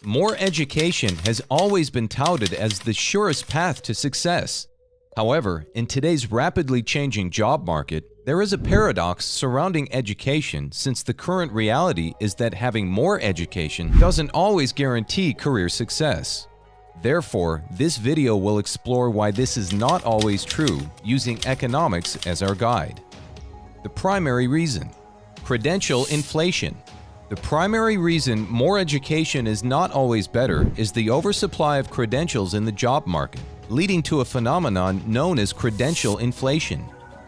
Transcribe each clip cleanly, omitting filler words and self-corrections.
More education has always been touted as the surest path to success. However, in today's rapidly changing job market, there is a paradox surrounding education, since the current reality is that having more education doesn't always guarantee career success. Therefore, this video will explore why this is not always true, using economics as our guide. The primary reason: credential inflation. The primary reason more education is not always better is the oversupply of credentials in the job market, leading to a phenomenon known as credential inflation.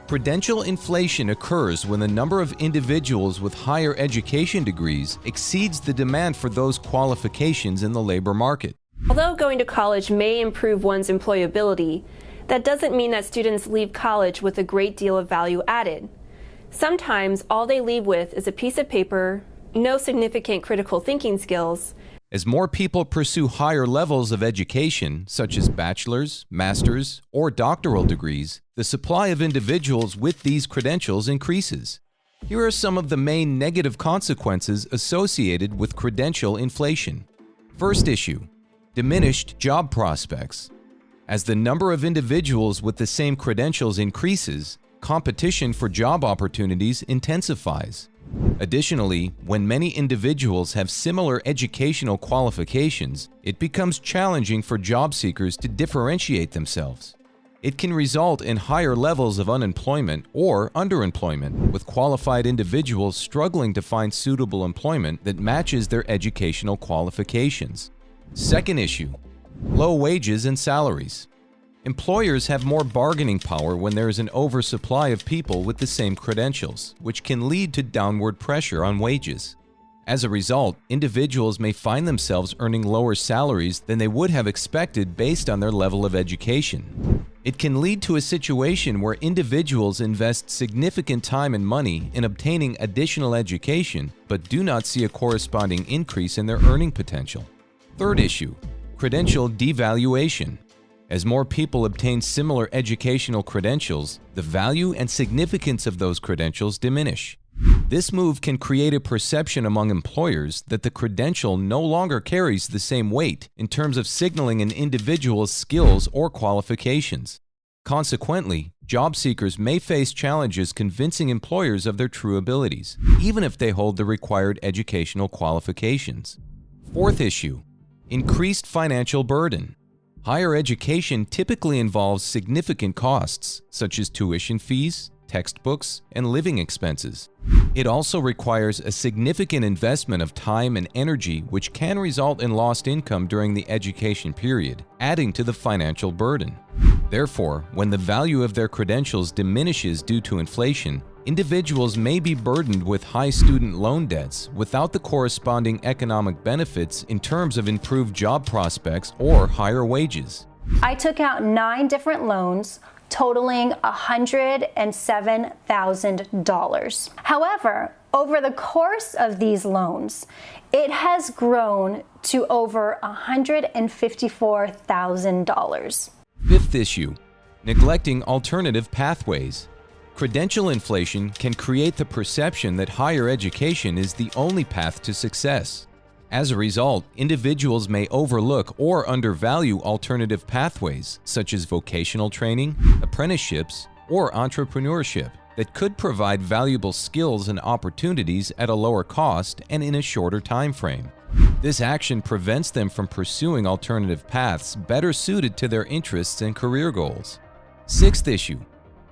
Credential inflation occurs when the number of individuals with higher education degrees exceeds the demand for those qualifications in the labor market. Although going to college may improve one's employability, that doesn't mean that students leave college with a great deal of value added. Sometimes all they leave with is a piece of paper, no significant critical thinking skills. As more people pursue higher levels of education, such as bachelor's, master's, or doctoral degrees, the supply of individuals with these credentials increases. Here are some of the main negative consequences associated with credential inflation. First issue: diminished job prospects. As the number of individuals with the same credentials increases, competition for job opportunities intensifies. Additionally, when many individuals have similar educational qualifications, it becomes challenging for job seekers to differentiate themselves. It can result in higher levels of unemployment or underemployment, with qualified individuals struggling to find suitable employment that matches their educational qualifications. Second issue: low wages and salaries. Employers have more bargaining power when there is an oversupply of people with the same credentials, which can lead to downward pressure on wages. As a result, individuals may find themselves earning lower salaries than they would have expected based on their level of education. It can lead to a situation where individuals invest significant time and money in obtaining additional education but do not see a corresponding increase in their earning potential. Third issue: credential devaluation. As more people obtain similar educational credentials, the value and significance of those credentials diminish. This move can create a perception among employers that the credential no longer carries the same weight in terms of signaling an individual's skills or qualifications. Consequently, job seekers may face challenges convincing employers of their true abilities, even if they hold the required educational qualifications. Fourth issue: increased financial burden. Higher education typically involves significant costs, such as tuition fees, textbooks, and living expenses. It also requires a significant investment of time and energy, which can result in lost income during the education period, adding to the financial burden. Therefore, when the value of their credentials diminishes due to inflation, individuals may be burdened with high student loan debts without the corresponding economic benefits in terms of improved job prospects or higher wages. I took out 9 different loans totaling $107,000. However, over the course of these loans, it has grown to over $154,000. Fifth issue: neglecting alternative pathways. Credential inflation can create the perception that higher education is the only path to success. As a result, individuals may overlook or undervalue alternative pathways, such as vocational training, apprenticeships, or entrepreneurship, that could provide valuable skills and opportunities at a lower cost and in a shorter time frame. This action prevents them from pursuing alternative paths better suited to their interests and career goals. Sixth issue: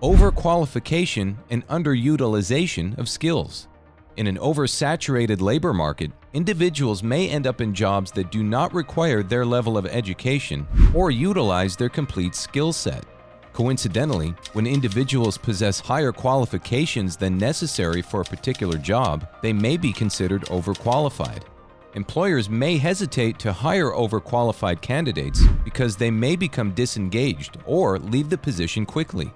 overqualification and underutilization of skills. In an oversaturated labor market, individuals may end up in jobs that do not require their level of education or utilize their complete skill set. Coincidentally, when individuals possess higher qualifications than necessary for a particular job, they may be considered overqualified. Employers may hesitate to hire overqualified candidates because they may become disengaged or leave the position quickly.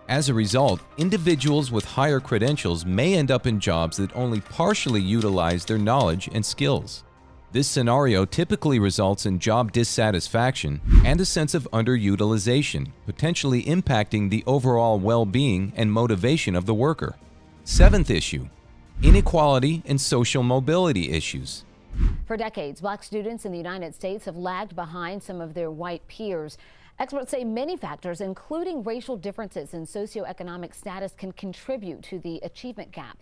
As a result, individuals with higher credentials may end up in jobs that only partially utilize their knowledge and skills. This scenario typically results in job dissatisfaction and a sense of underutilization, potentially impacting the overall well-being and motivation of the worker. Seventh issue: inequality and social mobility issues. For decades, black students in the United States have lagged behind some of their white peers. Experts say many factors, including racial differences in socioeconomic status, can contribute to the achievement gap.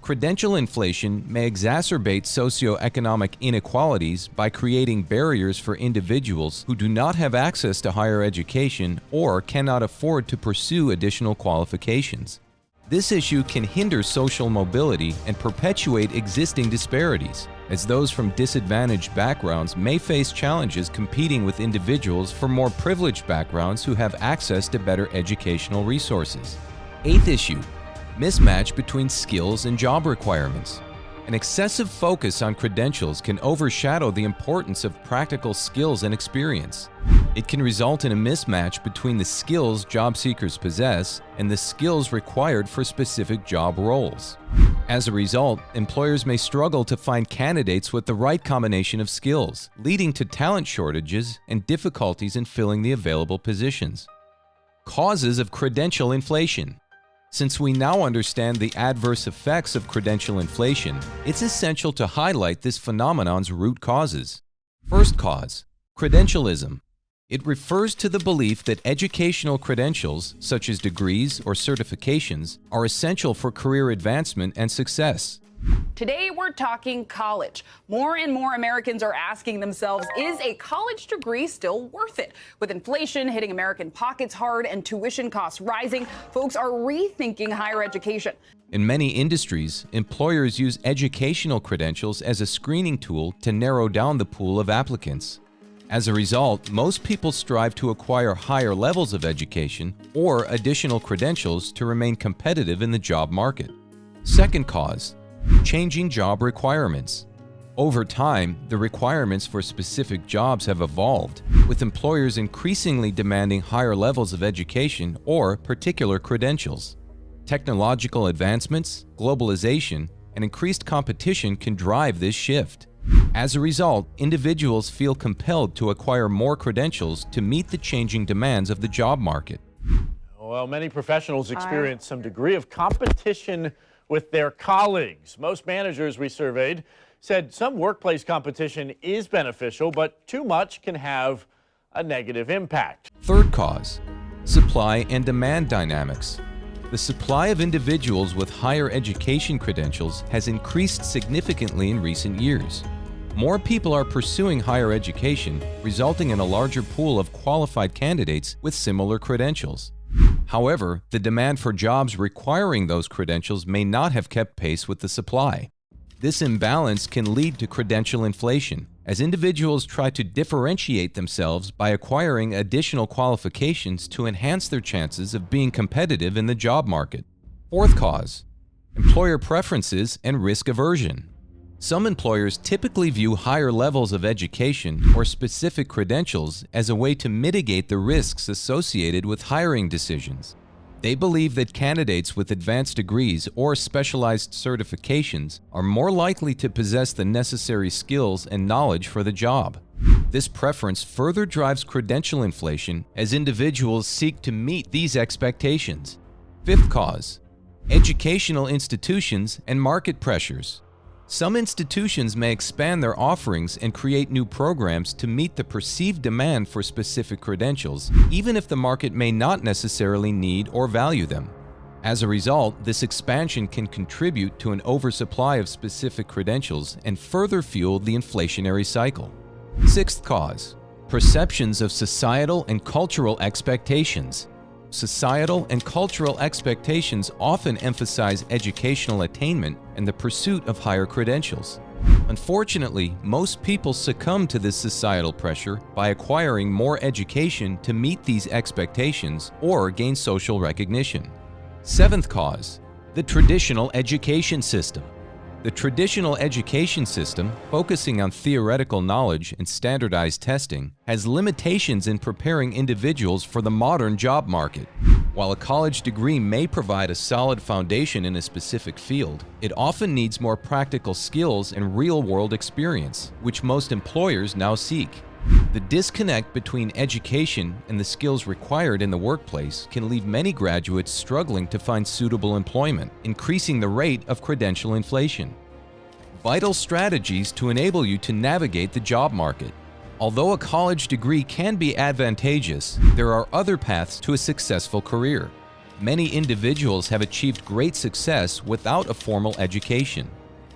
Credential inflation may exacerbate socioeconomic inequalities by creating barriers for individuals who do not have access to higher education or cannot afford to pursue additional qualifications. This issue can hinder social mobility and perpetuate existing disparities, as those from disadvantaged backgrounds may face challenges competing with individuals from more privileged backgrounds who have access to better educational resources. Eighth issue: mismatch between skills and job requirements. An excessive focus on credentials can overshadow the importance of practical skills and experience. It can result in a mismatch between the skills job seekers possess and the skills required for specific job roles. As a result, employers may struggle to find candidates with the right combination of skills, leading to talent shortages and difficulties in filling the available positions. Causes of credential inflation. Since we now understand the adverse effects of credential inflation, it's essential to highlight this phenomenon's root causes. First cause: credentialism. It refers to the belief that educational credentials, such as degrees or certifications, are essential for career advancement and success. Today, we're talking college. More and more Americans are asking themselves, is a college degree still worth it? With inflation hitting American pockets hard and tuition costs rising, folks are rethinking higher education. In many industries, employers use educational credentials as a screening tool to narrow down the pool of applicants. As a result, most people strive to acquire higher levels of education or additional credentials to remain competitive in the job market. Second cause: changing job requirements. Over time, the requirements for specific jobs have evolved, with employers increasingly demanding higher levels of education or particular credentials. Technological advancements, globalization, and increased competition can drive this shift. As a result, individuals feel compelled to acquire more credentials to meet the changing demands of the job market. Well, many professionals experience some degree of competition with their colleagues. Most managers we surveyed said some workplace competition is beneficial, but too much can have a negative impact. Third cause: supply and demand dynamics. The supply of individuals with higher education credentials has increased significantly in recent years. More people are pursuing higher education, resulting in a larger pool of qualified candidates with similar credentials. However, the demand for jobs requiring those credentials may not have kept pace with the supply. This imbalance can lead to credential inflation, as individuals try to differentiate themselves by acquiring additional qualifications to enhance their chances of being competitive in the job market. Fourth cause: employer preferences and risk aversion. Some employers typically view higher levels of education or specific credentials as a way to mitigate the risks associated with hiring decisions. They believe that candidates with advanced degrees or specialized certifications are more likely to possess the necessary skills and knowledge for the job. This preference further drives credential inflation as individuals seek to meet these expectations. Fifth cause: educational institutions and market pressures. Some institutions may expand their offerings and create new programs to meet the perceived demand for specific credentials, even if the market may not necessarily need or value them. As a result, this expansion can contribute to an oversupply of specific credentials and further fuel the inflationary cycle. Sixth cause: perceptions of societal and cultural expectations. Societal and cultural expectations often emphasize educational attainment and the pursuit of higher credentials. Unfortunately, most people succumb to this societal pressure by acquiring more education to meet these expectations or gain social recognition. Seventh cause: the traditional education system. The traditional education system, focusing on theoretical knowledge and standardized testing, has limitations in preparing individuals for the modern job market. While a college degree may provide a solid foundation in a specific field, it often needs more practical skills and real-world experience, which most employers now seek. The disconnect between education and the skills required in the workplace can leave many graduates struggling to find suitable employment, increasing the rate of credential inflation. vital strategies to enable you to navigate the job market. Although a college degree can be advantageous, there are other paths to a successful career. Many individuals have achieved great success without a formal education.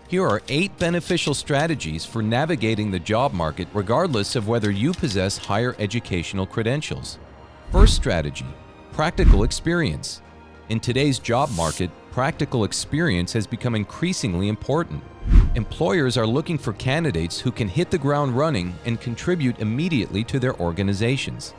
Here are 8 beneficial strategies for navigating the job market regardless of whether you possess higher educational credentials. First strategy: practical experience. In today's job market, practical experience has become increasingly important. Employers are looking for candidates who can hit the ground running and contribute immediately to their organizations.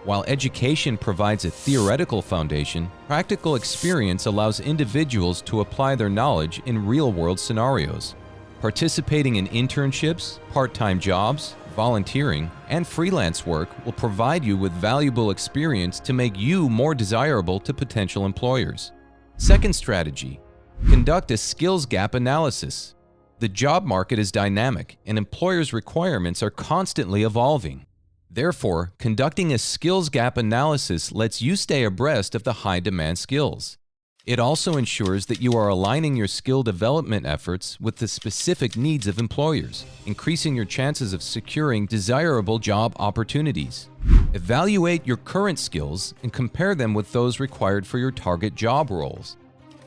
While education provides a theoretical foundation, practical experience allows individuals to apply their knowledge in real-world scenarios. Participating in internships, part-time jobs, volunteering, and freelance work will provide you with valuable experience to make you more desirable to potential employers. Second strategy: conduct a skills gap analysis. The job market is dynamic, and employers' requirements are constantly evolving. Therefore, conducting a skills gap analysis lets you stay abreast of the high-demand skills. It also ensures that you are aligning your skill development efforts with the specific needs of employers, increasing your chances of securing desirable job opportunities. Evaluate your current skills and compare them with those required for your target job roles.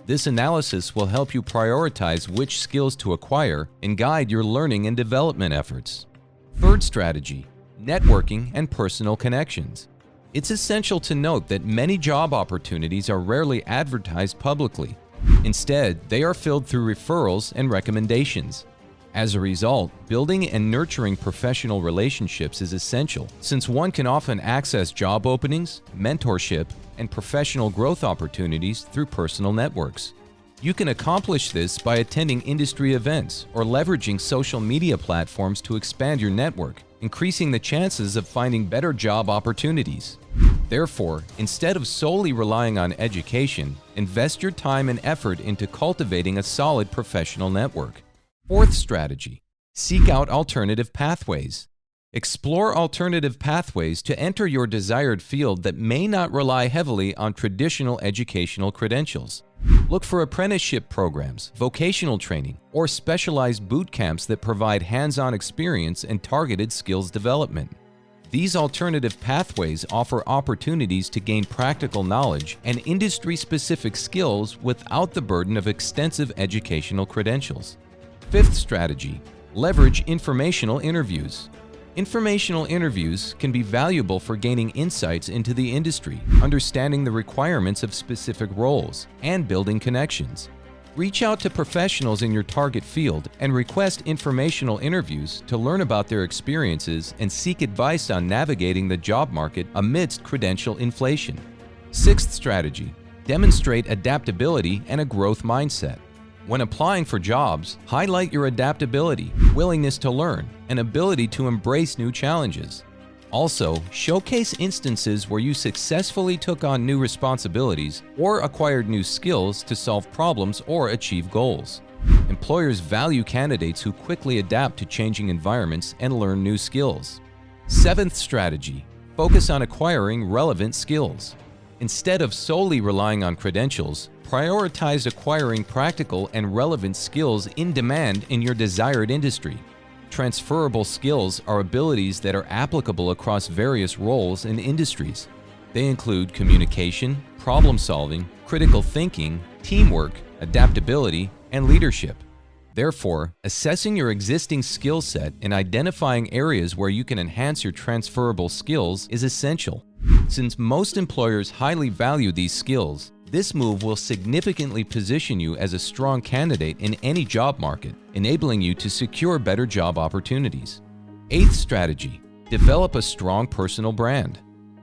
This analysis will help you prioritize which skills to acquire and guide your learning and development efforts. Third strategy: networking and personal connections. It's essential to note that many job opportunities are rarely advertised publicly. Instead, they are filled through referrals and recommendations. As a result, building and nurturing professional relationships is essential, since one can often access job openings, mentorship, and professional growth opportunities through personal networks. You can accomplish this by attending industry events or leveraging social media platforms to expand your network, increasing the chances of finding better job opportunities. Therefore, instead of solely relying on education, invest your time and effort into cultivating a solid professional network. Fourth strategy: seek out alternative pathways. Explore alternative pathways to enter your desired field that may not rely heavily on traditional educational credentials. Look for apprenticeship programs, vocational training, or specialized boot camps that provide hands-on experience and targeted skills development. These alternative pathways offer opportunities to gain practical knowledge and industry-specific skills without the burden of extensive educational credentials. Fifth strategy: leverage informational interviews. Informational interviews can be valuable for gaining insights into the industry, understanding the requirements of specific roles, and building connections. Reach out to professionals in your target field and request informational interviews to learn about their experiences and seek advice on navigating the job market amidst credential inflation. Sixth strategy: demonstrate adaptability and a growth mindset. When applying for jobs, highlight your adaptability, willingness to learn, and ability to embrace new challenges. Also, showcase instances where you successfully took on new responsibilities or acquired new skills to solve problems or achieve goals. Employers value candidates who quickly adapt to changing environments and learn new skills. Seventh strategy: focus on acquiring relevant skills. Instead of solely relying on credentials, prioritize acquiring practical and relevant skills in demand in your desired industry. Transferable skills are abilities that are applicable across various roles and industries. They include communication, problem-solving, critical thinking, teamwork, adaptability, and leadership. Therefore, assessing your existing skill set and identifying areas where you can enhance your transferable skills is essential. Since most employers highly value these skills, this move will significantly position you as a strong candidate in any job market, enabling you to secure better job opportunities. Eighth strategy: develop a strong personal brand.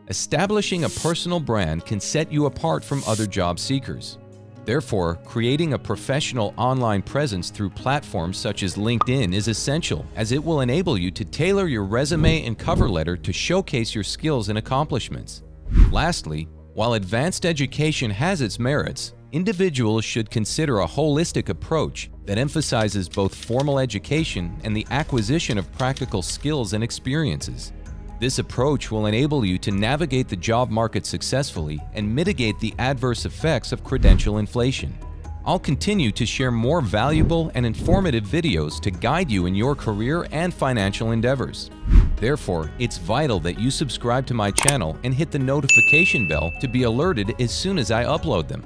Establishing a personal brand can set you apart from other job seekers. Therefore, creating a professional online presence through platforms such as LinkedIn is essential, as it will enable you to tailor your resume and cover letter to showcase your skills and accomplishments. Lastly, while advanced education has its merits, individuals should consider a holistic approach that emphasizes both formal education and the acquisition of practical skills and experiences. This approach will enable you to navigate the job market successfully and mitigate the adverse effects of credential inflation. I'll continue to share more valuable and informative videos to guide you in your career and financial endeavors. Therefore, it's vital that you subscribe to my channel and hit the notification bell to be alerted as soon as I upload them.